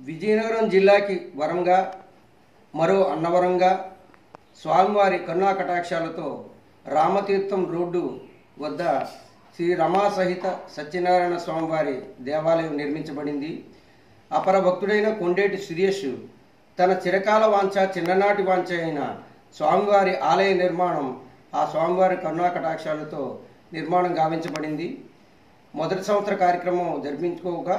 విజయనగరం జిల్లాకి వరంగా మరో అన్నవరంగా స్వామివారి కరుణా కటాక్షాలతో రామతీర్థం రోడ్డు వద్ద శ్రీ రమా సహిత సత్యనారాయణ స్వామివారి దేవాలయం నిర్మించబడింది. అపర భక్తుడైన కొండేటి సురేష్ తన చిరకాల వాంఛ చిన్ననాటి వాంఛ అయిన స్వామివారి ఆలయ నిర్మాణం ఆ స్వామివారి కరుణా కటాక్షాలతో నిర్మాణం గావించబడింది. మొదటి సంవత్సర కార్యక్రమం జరిపించుకోగా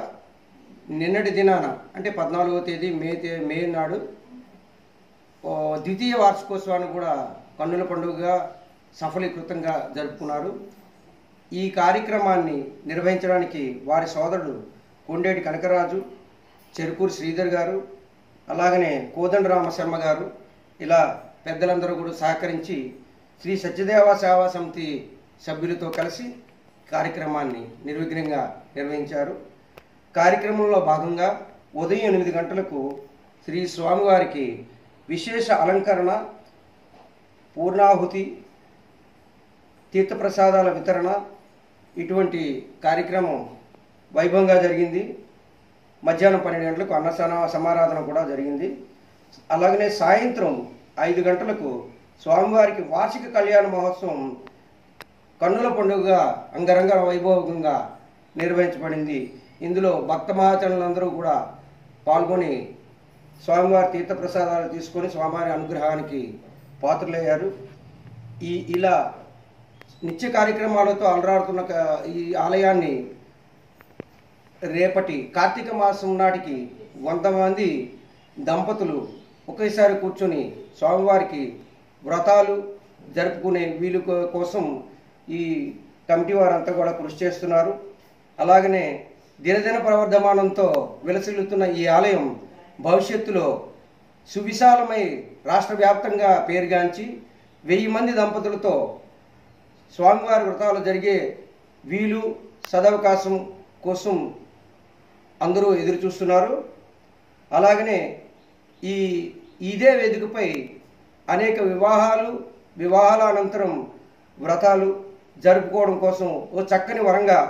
నిన్నటి దినాన అంటే 14వ తేదీ మే నాడు ద్వితీయ వార్షికోత్సవాన్ని కూడా కన్నుల పండుగగా సఫలీకృతంగా జరుపుకున్నారు. ఈ కార్యక్రమాన్ని నిర్వహించడానికి వారి సోదరుడు కొండేటి కనకరాజు, చెరుకూరు శ్రీధర్ గారు, అలాగనే కోదండ రామశర్మ గారు ఇలా పెద్దలందరూ కూడా సహకరించి శ్రీ సత్యదేవ సేవా సమితి సభ్యులతో కలిసి కార్యక్రమాన్ని నిర్విఘ్నంగా నిర్వహించారు. కార్యక్రమంలో భాగంగా ఉదయం 8 గంటలకు శ్రీ స్వామివారికి విశేష అలంకరణ, పూర్ణాహుతి, తీర్థప్రసాదాల వితరణ ఇటువంటి కార్యక్రమం వైభవంగా జరిగింది. మధ్యాహ్నం 12 గంటలకు అన్న సమారాధన కూడా జరిగింది. అలాగనే సాయంత్రం 5 గంటలకు స్వామివారికి వార్షిక కళ్యాణ మహోత్సవం కన్నుల పండుగగా అంగరంగ వైభవంగా నిర్వహించబడింది. ఇందులో భక్త మహాజనులందరూ కూడా పాల్గొని స్వామివారి తీర్థప్రసాదాలు తీసుకొని స్వామివారి అనుగ్రహానికి పాత్రులయ్యారు. ఇలా నిత్య కార్యక్రమాలతో అలరాడుతున్న ఈ ఆలయాన్ని రేపటి కార్తీక మాసం నాటికి 100 మంది దంపతులు ఒకేసారి కూర్చొని స్వామివారికి వ్రతాలు జరుపుకునే వీలు కోసం ఈ కమిటీ వారంతా కూడా కృషి చేస్తున్నారు. అలాగనే దినదిన ప్రవర్ధమానంతో విలసిల్లుతున్న ఈ ఆలయం భవిష్యత్తులో సువిశాలమై రాష్ట్ర వ్యాప్తంగా పేరుగాంచి 1000 మంది దంపతులతో స్వామివారి వ్రతాలు జరిగే వీలు సదవకాశం కోసం అందరూ ఎదురు చూస్తున్నారు. అలాగనే ఇదే వేదికపై అనేక వివాహాల అనంతరం వ్రతాలు జరుపుకోవడం కోసం ఓ చక్కని వరంగా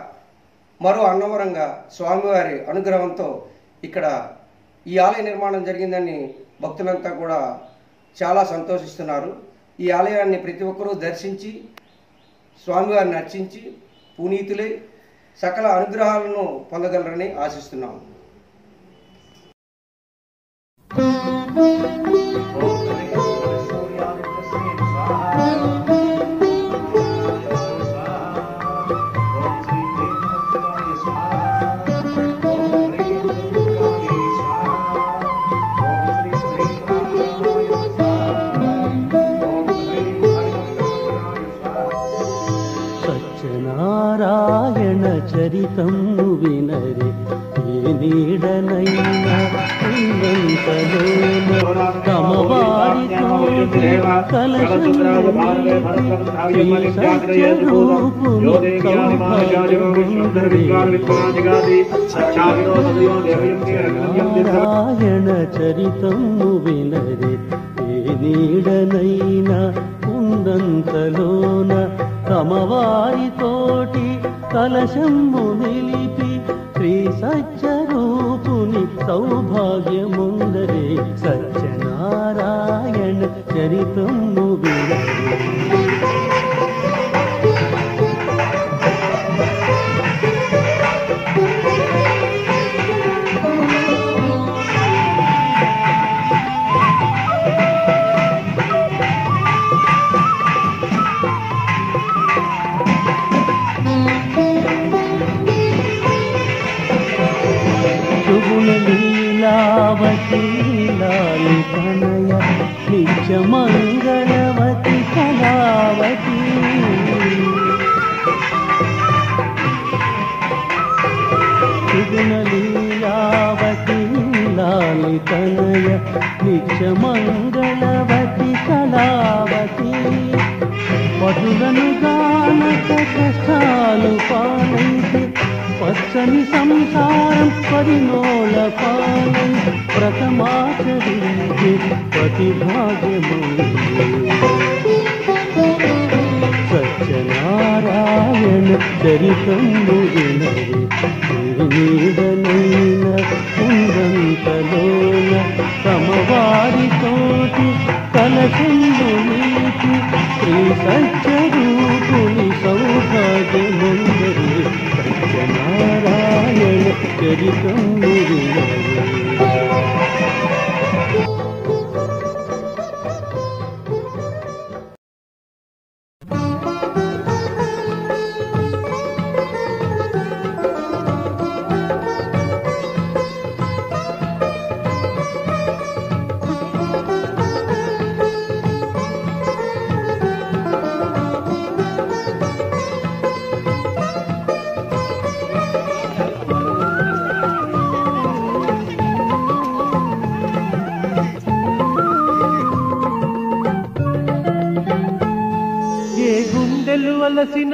మరో అన్నవరంగా స్వామివారి అనుగ్రహంతో ఇక్కడ ఈ ఆలయ నిర్మాణం జరిగిందని భక్తులంతా కూడా చాలా సంతోషిస్తున్నారు. ఈ ఆలయాన్ని ప్రతి ఒక్కరూ దర్శించి స్వామివారిని అర్చించి పునీతులై సకల అనుగ్రహాలను పొందగలరని ఆశిస్తున్నాము. సత్యనారాయణ చరితం వినరే ఏ నీడనైనా తమవారితో నారాయణ చరితం వినరే ఏ నీడనైనా ఉన్నంతలోన తమవారితోటి కలశము నిలిపి శ్రీ సత్యరూపుని సౌభాగ్యముందరే సత్యనారాయణ చరితము వినరే. లీలావతి లాలి తనయ నిత్య మంగళవతి కళావతి సుగుణ లీలావతి లాలి తనయ నిత్య మంగళవతి కళావతి మధురను గానక కష్టాలు పాలైతే పచ్చని సంసారం పరిమళ పాలై ప్రథమాచరించే ప్రతిభాగ్యము సత్యనారాయణ చరితము వినరే నీడనైన ఉందంతలో మనసును నీకు శ్రీ సత్యరూపుని సౌభాగ్యమందరి సత్యనారాయణ చరితం ఏ గుండెలు అలసిన